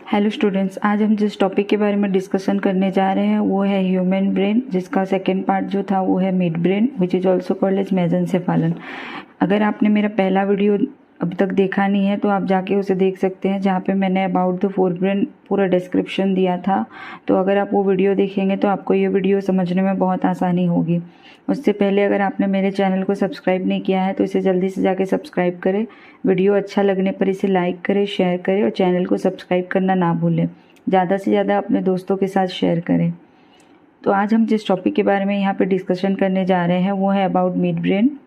Hello students, आज हम जिस टॉपिक के बारे में डिस्कशन करने जा रहे हैं वो है ह्यूमन ब्रेन, जिसका सेकंड पार्ट जो था वो है mid brain which is also called as mesencephalon. अगर आपने मेरा पहला वीडियो अभी तक देखा नहीं है तो आप जाके उसे देख सकते हैं, जहाँ पे मैंने अबाउट द फोर ब्रेन पूरा डिस्क्रिप्शन दिया था। तो अगर आप वो वीडियो देखेंगे तो आपको ये वीडियो समझने में बहुत आसानी होगी। उससे पहले अगर आपने मेरे चैनल को सब्सक्राइब नहीं किया है तो इसे जल्दी से जाके सब्सक्राइब करें। वीडियो अच्छा लगने पर इसे लाइक करें, शेयर करें और चैनल को सब्सक्राइब करना ना भूलें। ज़्यादा से ज़्यादा अपने दोस्तों के साथ शेयर करें। तो आज हम जिस टॉपिक के बारे में यहाँ पे डिस्कशन करने जा रहे हैं वो है अबाउट मिड ब्रेन।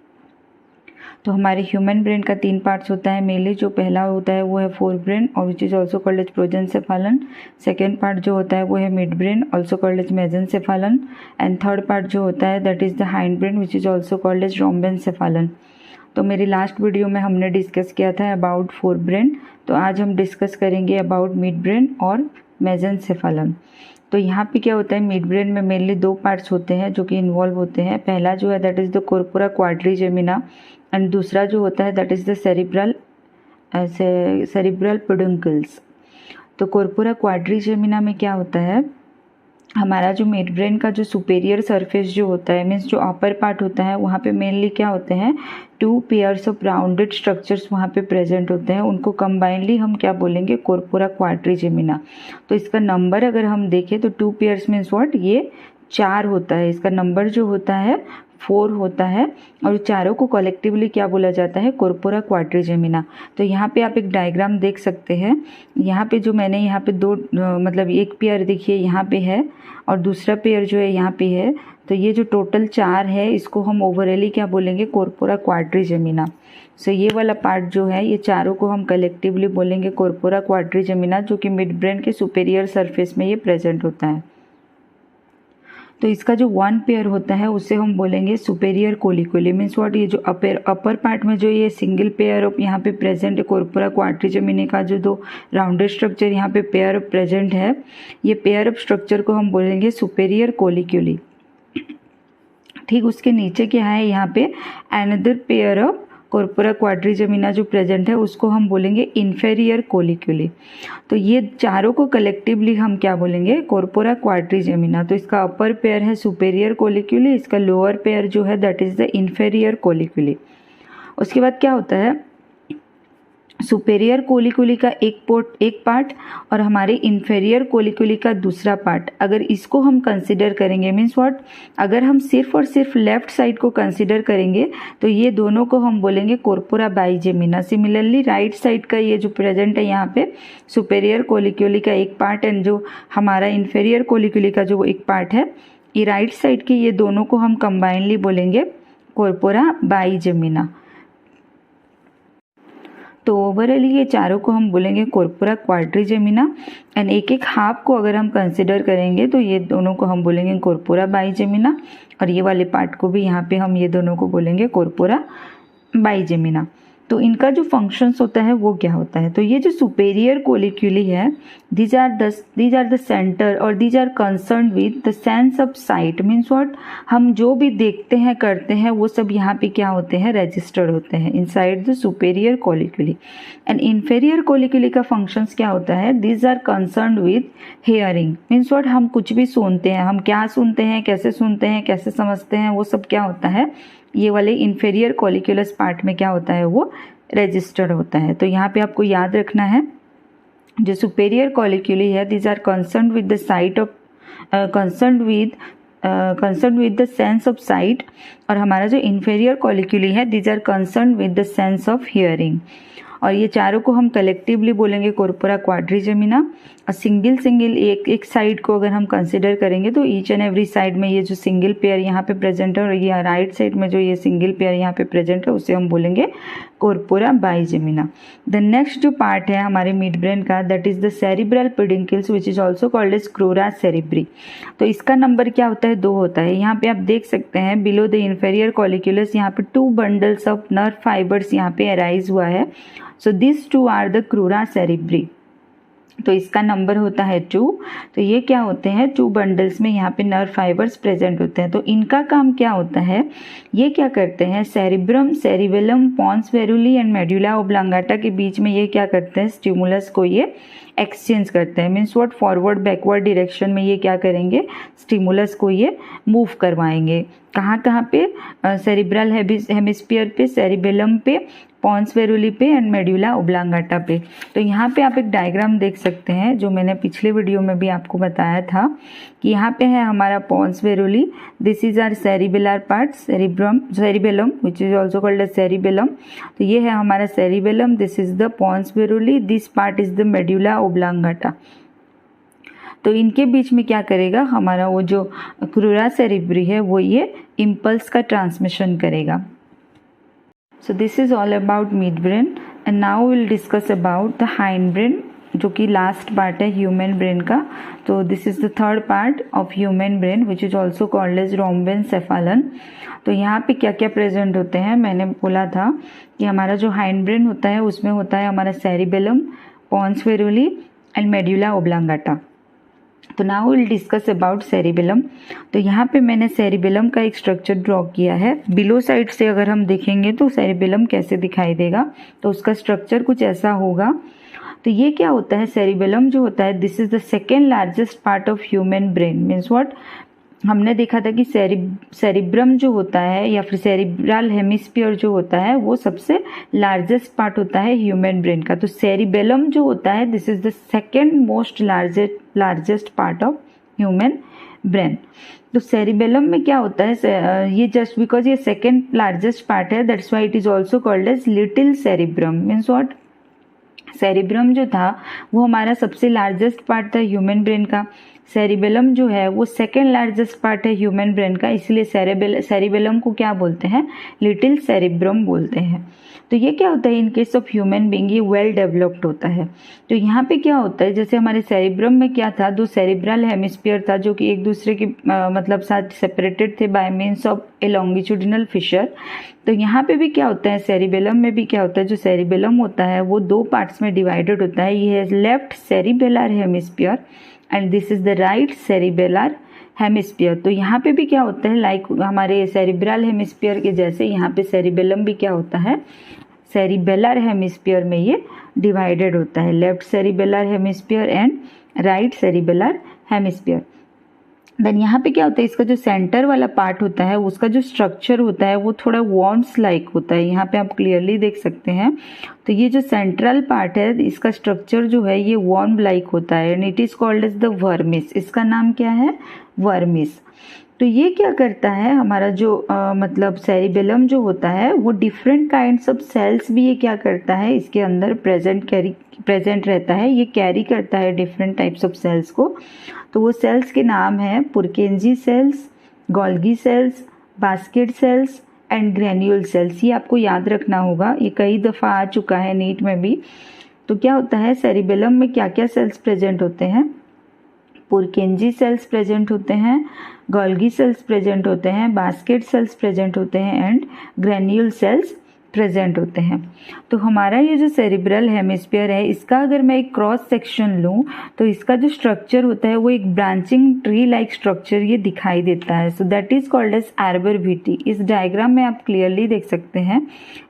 तो हमारे ह्यूमन ब्रेन का 3 पार्ट्स होता है मेनली। जो पहला होता है वो है फोर ब्रेन और which is also called as prosencephalon. Second part जो होता है वो है mid brain also called as mesencephalon. And third part जो होता है that is the hind brain which is also called as rhombencephalon. तो मेरी लास्ट वीडियो में हमने डिस्कस किया था अबाउट फोर ब्रेन, तो आज हम डिस्कस करेंगे अबाउट मिड ब्रेन और मेसेंसेफालन। तो यहाँ पे क्या होता है, मिड ब्रेन में मेनली 2 पार्ट्स होते हैं जो कि इन्वॉल्व होते हैं। पहला जो है that is the corpora quadrigemina and दूसरा जो होता है दैट इज़ द सेरिब्रल पेडुंकल्स। तो कॉर्पोरा क्वाड्रिजेमिना में क्या होता है, हमारा जो मिड ब्रेन का जो सुपेरियर सरफेस जो होता है मीन्स जो अपर पार्ट होता है वहाँ पे मेनली क्या होते हैं 2 पेयर्स ऑफ राउंडेड स्ट्रक्चर्स वहाँ पे प्रेजेंट होते हैं। उनको कंबाइनली हम क्या बोलेंगे, कॉर्पोरा क्वाड्रिजेमिना। तो इसका नंबर अगर हम देखें तो 2 पेयर्स मीन्स व्हाट, ये 4 होता है। इसका नंबर जो होता है 4 होता है और चारों को कलेक्टिवली क्या बोला जाता है, कॉर्पोरा क्वाड्रिजेमिना। तो यहाँ पे आप एक डायग्राम देख सकते हैं। यहाँ पे जो मैंने यहाँ पे 2 मतलब एक पेयर देखिए यहाँ पे है और दूसरा पेयर जो है यहाँ पे है। तो ये जो टोटल 4 है इसको हम ओवरऑली क्या बोलेंगे, कॉर्पोरा क्वाड्रिजेमिना। सो ये वाला पार्ट जो है ये चारों को हम कलेक्टिवली बोलेंगे कॉर्पोरा क्वाड्रिजेमिना, जो कि मिड ब्रेन के सुपेरियर सरफेस में ये प्रेजेंट होता है। तो इसका जो 1 पेयर होता है उसे हम बोलेंगे सुपेरियर कोलिक्यूली मीन्स व्हाट, ये जो अपर पार्ट में जो ये सिंगल पेयर ऑफ यहाँ पे प्रेजेंट है कॉर्पोरा क्वाड्रिजेमिना का जो 2 राउंडेड स्ट्रक्चर यहाँ पे पेयर ऑफ प्रेजेंट है, ये पेयर ऑफ स्ट्रक्चर को हम बोलेंगे सुपेरियर कोलिक्यूली। ठीक उसके नीचे क्या है, यहाँ पे another pair of corpora quadrigemina जो प्रेजेंट है उसको हम बोलेंगे इन्फेरियर कोलिक्यूली। तो ये चारों को कलेक्टिवली हम क्या बोलेंगे, कॉर्पोरा क्वाड्रिजेमिना। तो इसका अपर पेयर है सुपेरियर कोलिक्यूली, इसका लोअर पेयर जो है दैट इज़ द इन्फेरियर कोलिक्यूली। उसके बाद क्या होता है, सुपेरियर कोलिक्यूली का एक पार्ट और हमारे इन्फेरियर कोलिक्यूली का दूसरा पार्ट। अगर इसको हम कंसिडर करेंगे मीन्स व्हाट, अगर हम सिर्फ और सिर्फ लेफ्ट साइड को कंसिडर करेंगे तो ये दोनों को हम बोलेंगे कॉर्पोरा बाइजेमिना। सिमिलरली राइट साइड का ये जो प्रेजेंट है यहाँ पे सुपेरियर कोलिक्यूली का एक पार्ट एंड जो हमारा इन्फेरियर कोलिक्यूली का जो एक पार्ट है, ये राइट साइड के ये दोनों को हम कंबाइनली बोलेंगे कॉर्पोरा बाइजेमिना। तो ओवरऑली ये चारों को हम बोलेंगे कॉर्पोरा क्वाड्रिजेमिना एंड एक हाफ को अगर हम कंसिडर करेंगे तो ये दोनों को हम बोलेंगे कॉर्पोरा बाइजेमिना और ये वाले पार्ट को भी यहाँ पे हम ये दोनों को बोलेंगे कॉर्पोरा बाइजेमिना। तो इनका जो फंक्शंस होता है वो क्या होता है, तो ये जो सुपेरियर कोलिक्यूली है दीज आर द सेंटर और these are concern with the sense of sight means what, हम जो भी देखते हैं करते हैं वो सब यहाँ पे क्या होते हैं, रजिस्टर्ड होते हैं inside the superior colliculi. And inferior colliculi का फंक्शंस क्या होता है, these are concern with hearing means what, हम कुछ भी सुनते हैं, हम क्या सुनते हैं, कैसे समझते हैं, वो सब क्या होता है, ये वाले इन्फेरियर कोलिक्यूलस पार्ट में क्या होता है, वो रजिस्टर्ड होता है। तो यहाँ पे आपको याद रखना है जो सुपेरियर कोलिक्यूली है these are concern with the sight of concern with the sense of sight और हमारा जो इन्फेरियर कोलिक्यूली है these are concern with the sense of hearing. और ये चारों को हम कलेक्टिवली बोलेंगे कॉर्पोरा क्वाड्रिजेमिना। और सिंगल एक साइड को अगर हम कंसिडर करेंगे तो ईच एंड एवरी साइड में ये जो सिंगल पेयर यहाँ पे प्रेजेंट है और ये राइट साइड में जो ये सिंगल पेयर यहाँ पे प्रेजेंट है उसे हम बोलेंगे कॉर्पोरा बाइजेमिना। द नेक्स्ट जो पार्ट है हमारे मिड ब्रेन का that is the cerebral peduncles which is also called as crura cerebri. तो इसका नंबर क्या होता है, 2 होता है। यहाँ पे आप देख सकते हैं बिलो द इन्फेरियर कॉलिक्यूलस यहाँ पे 2 बंडल्स ऑफ नर्व फाइबर्स यहाँ पे अराइज हुआ है। So this 2 are the crura cerebri तो इसका नंबर होता है 2। तो ये क्या होते हैं, 2 बंडल्स में यहाँ पे नर्व फाइबर्स प्रेजेंट होते हैं। तो इनका काम क्या होता है, ये क्या करते हैं, cerebrum, cerebellum, pons varolii and medulla oblongata के बीच में ये क्या करते हैं, स्टिमुलस को ये एक्सचेंज करते हैं। Means what, forward backward direction में ये क्या करेंगे, स्टिमुलस को ये मूव करवाएंगे। कहाँ कहाँ पे, सेरिब्रल हेमिस्फीयर पे, सेरिबेलम पे, पॉन्स वेरुली पे एंड मेडुला ओब्लांगाटा पे। तो यहाँ पे आप एक डायग्राम देख सकते हैं जो मैंने पिछले वीडियो में भी आपको बताया था कि यहाँ पे है हमारा pons varolii, this is our cerebellar part, cerebellum which is also called as cerebellum. तो ये है हमारा cerebellum, this is the pons varolii, this part is the medulla oblongata. तो इनके बीच में क्या करेगा हमारा वो जो क्रूरा सेरिब्री है वो ये इम्पल्स का ट्रांसमिशन करेगा। So this is all about midbrain and now we'll discuss about the hindbrain जो कि लास्ट पार्ट है ह्यूमन ब्रेन का। तो this is the third part of human brain which is also called as rhombencephalon. तो यहाँ पे क्या क्या प्रेजेंट होते हैं, मैंने बोला था कि हमारा जो हाइंड ब्रेन होता है उसमें होता है हमारा cerebellum, pons varolii and medulla oblongata. तो now will discuss about cerebellum. तो यहाँ पे मैंने सेरिबेलम का एक स्ट्रक्चर ड्रॉ किया है। बिलो साइड से अगर हम देखेंगे तो सेरिबेलम कैसे दिखाई देगा, तो उसका स्ट्रक्चर कुछ ऐसा होगा। तो ये क्या होता है, सेरिबेलम जो होता है this is the second largest part of human brain. Means what, हमने देखा था कि सेरिब्रम जो होता है या फिर सेरिब्रल हेमिस्फीयर जो होता है वो सबसे लार्जेस्ट पार्ट होता है ह्यूमन ब्रेन का। तो सेरिबेलम जो होता है this is the second most largest part of human brain. तो सेरिबेलम में क्या होता है, ये जस्ट बिकॉज ये सेकेंड लार्जेस्ट पार्ट है that's why it is also called as little cerebrum. Means what, cerebrum जो था वो हमारा सबसे लार्जेस्ट पार्ट था ह्यूमन ब्रेन का, सेरिबेलम जो है वो सेकेंड लार्जेस्ट पार्ट है ह्यूमन ब्रेन का, इसलिए सेरिबेलम को क्या बोलते हैं, लिटिल सेरिब्रम बोलते हैं। तो ये क्या होता है, in case of human being ये वेल डेवलप्ड होता है। तो यहाँ पे क्या होता है, जैसे हमारे सेरिब्रम में क्या था, दो सेरिब्रल हेमिस्फीयर था जो कि एक दूसरे के मतलब साथ सेपरेटेड थे by means of a longitudinal fissure. तो यहाँ पे भी क्या होता है, सेरिबेलम में भी क्या होता है, जो सेरिबेलम होता है वो दो पार्ट्स में डिवाइडेड होता है। ये है left cerebellar hemisphere and this is the right cerebellar hemisphere. तो यहाँ पे भी क्या होता है, लाइक हमारे सेरिब्रल हेमिस्फीयर के जैसे यहाँ पे सेरिबेलम भी क्या होता है, सेरिबेलर हेमिस्फीयर में ये डिवाइडेड होता है, left cerebellar hemisphere and right cerebellar hemisphere. Then यहाँ पे क्या होता है, इसका जो सेंटर वाला पार्ट होता है उसका जो स्ट्रक्चर होता है वो थोड़ा वॉर्म्स लाइक होता है, यहाँ पे आप क्लियरली देख सकते हैं। तो ये जो सेंट्रल पार्ट है इसका स्ट्रक्चर जो है ये वॉर्म लाइक होता है and it is called as the vermis. इसका नाम क्या है, वर्मिस। तो ये क्या करता है, हमारा जो मतलब सेरिबेलम जो होता है वो डिफरेंट काइंड्स ऑफ सेल्स भी ये क्या करता है, इसके अंदर प्रेजेंट रहता है, ये कैरी करता है डिफरेंट टाइप्स ऑफ सेल्स को। तो वो सेल्स के नाम है Purkinje cells, Golgi cells, basket cells and granule cells. ये आपको याद रखना होगा, ये कई दफ़ा आ चुका है नीट में भी। तो क्या होता है, सेरिबेलम में क्या क्या सेल्स प्रेजेंट होते हैं, पुरकेंजी सेल्स प्रेजेंट होते हैं, गोल्गी सेल्स प्रेजेंट होते हैं, बास्केट सेल्स प्रेजेंट होते हैं एंड ग्रेन्यूल सेल्स प्रेजेंट होते हैं। तो हमारा ये जो सेरिब्रल हेमिस्फीयर है इसका अगर मैं एक क्रॉस सेक्शन लूँ तो इसका जो स्ट्रक्चर होता है वो एक ब्रांचिंग ट्री लाइक स्ट्रक्चर ये दिखाई देता है। So that is called as arbor vitae. इस डायग्राम में आप क्लियरली देख सकते हैं,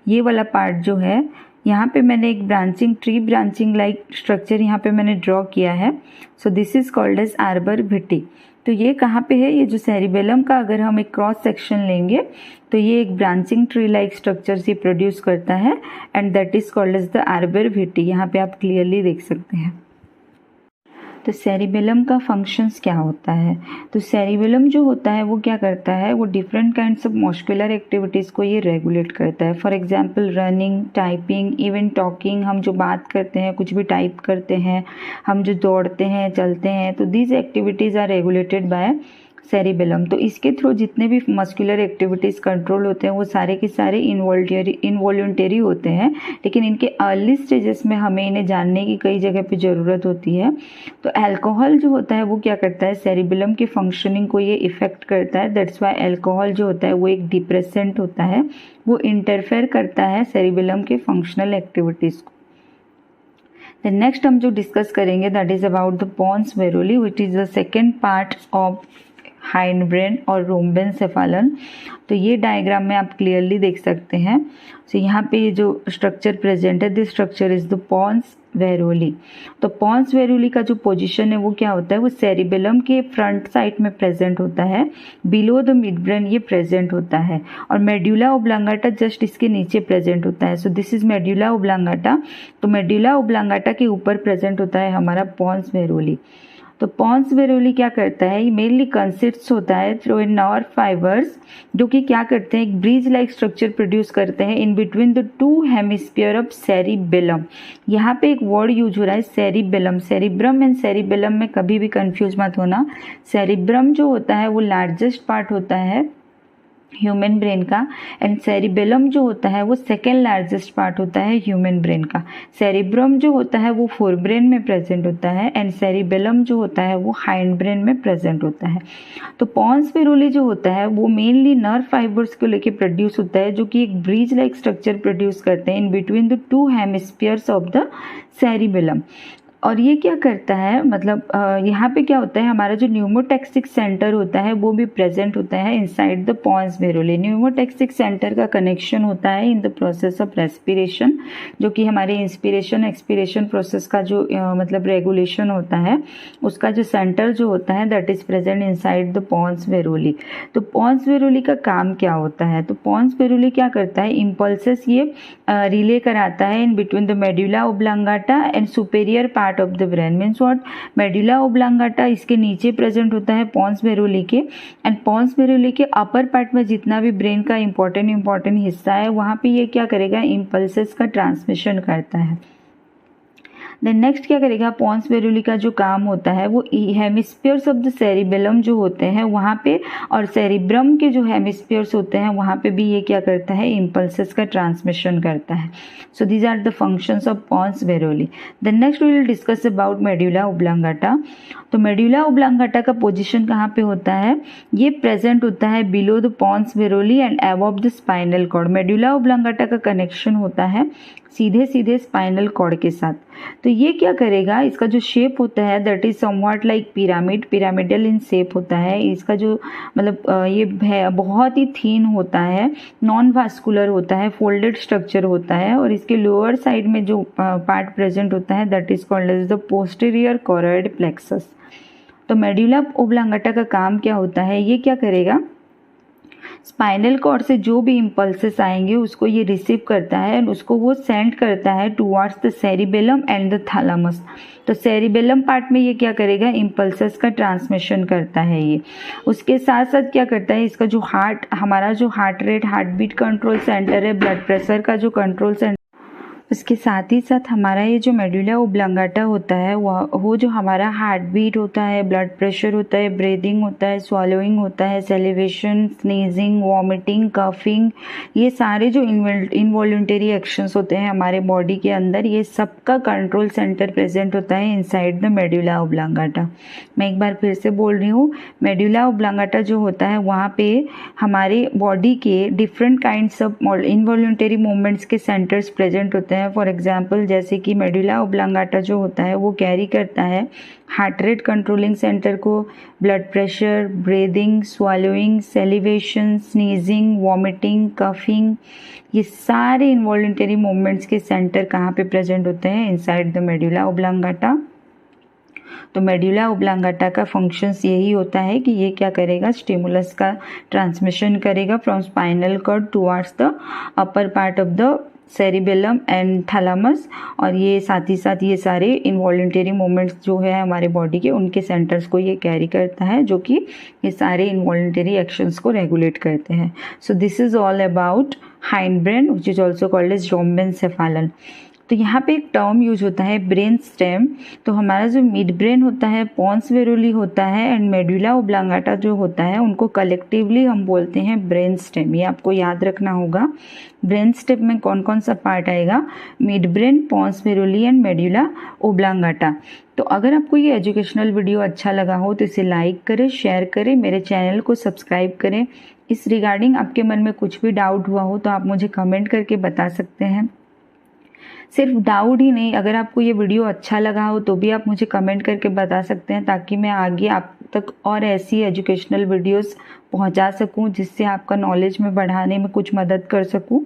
ये वाला पार्ट जो है यहाँ पे मैंने एक ब्रांचिंग लाइक स्ट्रक्चर यहाँ पे मैंने ड्रॉ किया है। So this is called as arbor vitae. तो ये कहाँ पे है, ये जो सेरिबेलम का अगर हम एक क्रॉस सेक्शन लेंगे तो ये एक ब्रांचिंग ट्री लाइक स्ट्रक्चर ये प्रोड्यूस करता है and that is called as the arbor vitae. यहाँ पे आप क्लियरली देख सकते हैं। तो सेरिबेलम का फंक्शंस क्या होता है, तो सेरिबेलम जो होता है वो क्या करता है, वो different kinds of muscular activities को ये रेगुलेट करता है। For example running, typing, even talking, हम जो बात करते हैं, कुछ भी टाइप करते हैं, हम जो दौड़ते हैं, चलते हैं, तो these activities are regulated by cerebellum. तो इसके थ्रू जितने भी मस्कुलर एक्टिविटीज़ कंट्रोल होते हैं वो सारे के सारे इनवॉल्यूंटरी होते हैं, लेकिन इनके अर्ली स्टेजेस में हमें इन्हें जानने की कई जगह पे ज़रूरत होती है। तो अल्कोहल जो होता है वो क्या करता है, सेरिबेलम की फंक्शनिंग को ये इफ़ेक्ट करता है। दैट्स वाई अल्कोहल जो होता है वो एक डिप्रेसेंट होता है, वो इंटरफेयर करता है सेरिबेलम के फंक्शनल एक्टिविटीज़ को। नेक्स्ट हम जो डिस्कस करेंगे that is about the pons varolii which is the second part of hind brain और रोम्बेनसेफालन। तो ये डायग्राम में आप क्लियरली देख सकते हैं। तो यहाँ पे ये जो स्ट्रक्चर प्रेजेंट है, this structure is the pons varolii. तो पॉन्स वेरुली का जो पोजीशन है वो क्या होता है, वो सेरिबेलम के फ्रंट साइड में प्रेजेंट होता है, बिलो द मिड ब्रेन ये प्रेजेंट होता है, और मेड्यूला ओब्लांगाटा जस्ट इसके नीचे प्रेजेंट होता है। So this is medulla oblongata. तो मेड्यूला ओब्लांगाटा के ऊपर प्रेजेंट होता है हमारा पॉन्स वेरुली। तो पॉन्स वेरुली क्या करता है, ये मेनली कंसिस्ट्स होता है थ्रू इन नर्व फाइबर्स, जो कि क्या करते हैं, एक ब्रिज लाइक स्ट्रक्चर प्रोड्यूस करते हैं in between the two hemisphere of cerebellum. यहाँ पे एक वर्ड यूज हो रहा है सेरिबेलम। सेरिब्रम एंड सेरिबेलम में कभी भी कंफ्यूज मत होना। सेरिब्रम जो होता है वो लार्जेस्ट पार्ट होता है ह्यूमन ब्रेन का, एंड सेरिबेलम जो होता है वो सेकेंड लार्जेस्ट पार्ट होता है ह्यूमन ब्रेन का। सेरिब्रम जो होता है वो फोर ब्रेन में प्रेजेंट होता है, एंड सेरिबेलम जो होता है वो हाइंड ब्रेन में प्रेजेंट होता है। तो पॉन्स वेरुली जो होता है वो मेनली नर्व फाइबर्स को लेके प्रोड्यूस होता है, जो कि एक ब्रिज लाइक स्ट्रक्चर प्रोड्यूस करते हैं in between the two hemispheres of the cerebellum. और ये क्या करता है, मतलब यहाँ पे क्या होता है, हमारा जो न्यूमोटैक्सिक सेंटर होता है वो भी प्रेजेंट होता है inside the pons varolii. Pneumotaxic centre का कनेक्शन होता है in the process of respiration, जो कि हमारे इंस्पिरेशन एक्सपिरेशन प्रोसेस का जो मतलब रेगुलेशन होता है, उसका जो सेंटर जो होता है that is present inside the pons varolii. तो पॉन्स वेरुली का काम क्या होता है, तो पॉन्स वेरुली क्या करता है, इम्पल्सेस ये रिले कराता है in between the medulla oblongata and superior part of the brain. Means what, medulla oblongata इसके नीचे प्रेजेंट होता है पॉन्स वेरुली के, एंड पॉन्स वेरुली के अपर पार्ट में जितना भी ब्रेन का इंपॉर्टेंट हिस्सा है वहाँ पे ये क्या करेगा, इम्पल्सेस का ट्रांसमिशन करता है। देन नेक्स्ट क्या करेगा, पॉन्स वेरुली का जो काम होता है वो हेमिस्फीयर्स ऑफ द सेरिबेलम जो होते हैं वहाँ पे, और सेरिब्रम के जो हेमिस्फीयर्स होते हैं वहाँ पे भी ये क्या करता है, इम्पल्सेस का ट्रांसमिशन करता है। So these are the functions of pons varolii. Then next we will discuss about medulla oblongata. तो मेड्यूला ओब्लांगाटा का पोजीशन कहाँ पे होता है, ये प्रेजेंट होता है below the pons varolii and above the spinal cord. Medulla oblongata का कनेक्शन होता है सीधे सीधे स्पाइनल कॉर्ड के साथ। तो ये क्या करेगा, इसका जो शेप होता है that is somewhat like pyramid, pyramidal in shape होता है। इसका जो मतलब ये है बहुत ही थीन होता है, नॉन वास्कुलर होता है, फोल्डेड स्ट्रक्चर होता है, और इसके लोअर साइड में जो पार्ट प्रेजेंट होता है that is called as the posterior choroid plexus. तो मेड्यूला ओब्लांगाटा का काम क्या होता है, ये क्या करेगा, स्पाइनल कॉर्ड से जो भी इम्पल्सेस आएंगे उसको ये रिसीव करता है एंड उसको वो सेंड करता है towards the cerebellum and the thalamus. तो सेरिबेलम पार्ट में ये क्या करेगा, इम्पल्सेस का ट्रांसमिशन करता है ये। उसके साथ साथ क्या करता है, इसका जो हार्ट, हमारा जो heart rate, heart beat control centre है, ब्लड प्रेशर का जो कंट्रोल सेंटर, उसके साथ ही साथ हमारा ये जो मेड्यूला ओब्लांगाटा होता है वो जो हमारा हार्ट बीट होता है, ब्लड प्रेशर होता है, ब्रीदिंग होता है, स्वॉलोइंग होता है, सेलिवेशन, स्नीजिंग, वॉमिटिंग, कफिंग, ये सारे जो इनवॉल्यूंटरी एक्शंस होते हैं हमारे बॉडी के अंदर, ये सबका कंट्रोल सेंटर प्रेजेंट होता है इनसाइड द मेड्यूला ओब्लांगाटा। मैं एक बार फिर से बोल रही हूँ, मेड्यूला ओब्लांगाटा जो होता है वहाँ पे हमारे बॉडी के different kinds of involuntary movements के सेंटर्स प्रेजेंट होते हैं। फॉर एग्जाम्पल जैसे कि मेड्यूला ओब्लांगाटा जो होता है वो कैरी करता है हार्ट रेट कंट्रोलिंग सेंटर को, blood pressure, breathing, swallowing, salivation, sneezing, vomiting, coughing, ये सारे इनवॉल्यूंटरी मूवमेंट्स के सेंटर कहाँ पे प्रेजेंट होते हैं, इनसाइड द मेड्यूला ओब्लांगाटा। तो मेड्यूला ओब्लांगाटा का फंक्शंस यही होता है कि ये क्या करेगा, स्टिमुलस का ट्रांसमिशन करेगा from spinal cord towards the upper part of the cerebellum and thalamus, और ये साथ ही साथ ये सारे इनवॉल्यूंटरी मूवमेंट्स जो है हमारे बॉडी के, उनके सेंटर्स को ये कैरी करता है, जो कि ये सारे इनवॉल्यूंटरी एक्शंस को रेगुलेट करते हैं। So this is all about hind brain which is also called as rhombencephalon. तो यहाँ पे एक टर्म यूज होता है ब्रेन स्टेम। तो हमारा जो मिड ब्रेन होता है, पॉन्स वेरुली होता है एंड मेड्यूला ओब्लांगाटा जो होता है, उनको कलेक्टिवली हम बोलते हैं ब्रेन स्टेम। ये आपको याद रखना होगा। ब्रेन स्टेम में कौन कौन सा पार्ट आएगा, mid brain, pons varolii and medulla oblongata. तो अगर आपको ये एजुकेशनल वीडियो अच्छा लगा हो तो इसे लाइक करें, शेयर करें, मेरे चैनल को सब्सक्राइब करें। इस रिगार्डिंग आपके मन में कुछ भी डाउट हुआ हो तो आप मुझे कमेंट करके बता सकते हैं। सिर्फ डाउट ही नहीं, अगर आपको ये वीडियो अच्छा लगा हो तो भी आप मुझे कमेंट करके बता सकते हैं, ताकि मैं आगे आप तक और ऐसी एजुकेशनल वीडियोस पहुंचा सकूं जिससे आपका नॉलेज में बढ़ाने में कुछ मदद कर सकूं।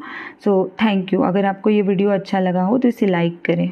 So thank you. अगर आपको ये वीडियो अच्छा लगा हो तो इसे लाइक करें।